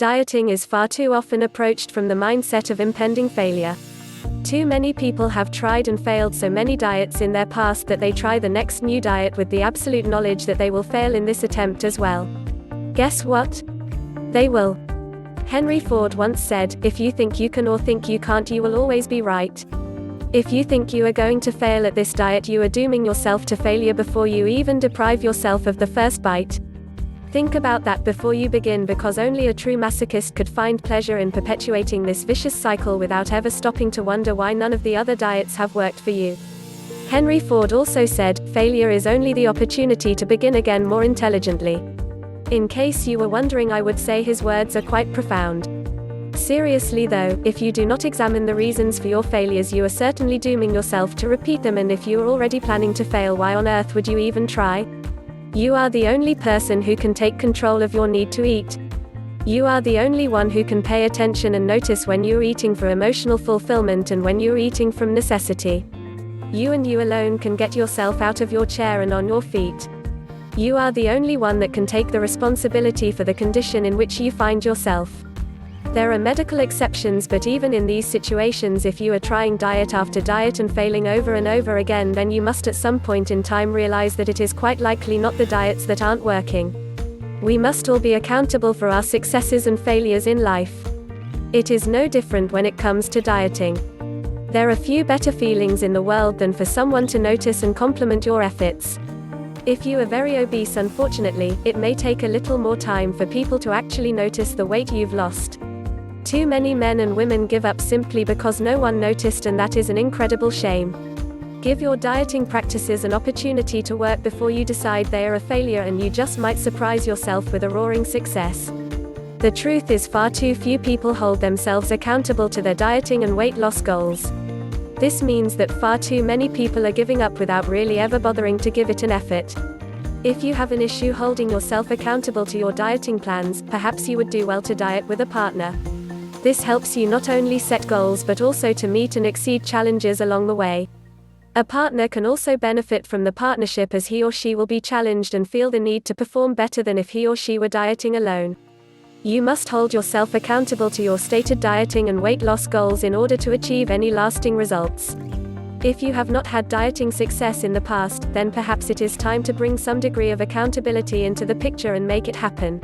Dieting is far too often approached from the mindset of impending failure. Too many people have tried and failed so many diets in their past that they try the next new diet with the absolute knowledge that they will fail in this attempt as well. Guess what? They will. Henry Ford once said, "If you think you can or think you can't, you will always be right." If you think you are going to fail at this diet, you are dooming yourself to failure before you even deprive yourself of the first bite. Think about that before you begin, because only a true masochist could find pleasure in perpetuating this vicious cycle without ever stopping to wonder why none of the other diets have worked for you. Henry Ford also said, "Failure is only the opportunity to begin again more intelligently." In case you were wondering, I would say his words are quite profound. Seriously though, if you do not examine the reasons for your failures, you are certainly dooming yourself to repeat them, and if you are already planning to fail, why on earth would you even try? You are the only person who can take control of your need to eat. You are the only one who can pay attention and notice when you're eating for emotional fulfillment and when you're eating from necessity. You and you alone can get yourself out of your chair and on your feet. You are the only one that can take the responsibility for the condition in which you find yourself. There are medical exceptions, but even in these situations, if you are trying diet after diet and failing over and over again, then you must at some point in time realize that it is quite likely not the diets that aren't working. We must all be accountable for our successes and failures in life. It is no different when it comes to dieting. There are few better feelings in the world than for someone to notice and compliment your efforts. If you are very obese, unfortunately, it may take a little more time for people to actually notice the weight you've lost. Too many men and women give up simply because no one noticed, and that is an incredible shame. Give your dieting practices an opportunity to work before you decide they are a failure, and you just might surprise yourself with a roaring success. The truth is, far too few people hold themselves accountable to their dieting and weight loss goals. This means that far too many people are giving up without really ever bothering to give it an effort. If you have an issue holding yourself accountable to your dieting plans, perhaps you would do well to diet with a partner. This helps you not only set goals but also to meet and exceed challenges along the way. A partner can also benefit from the partnership, as he or she will be challenged and feel the need to perform better than if he or she were dieting alone. You must hold yourself accountable to your stated dieting and weight loss goals in order to achieve any lasting results. If you have not had dieting success in the past, then perhaps it is time to bring some degree of accountability into the picture and make it happen.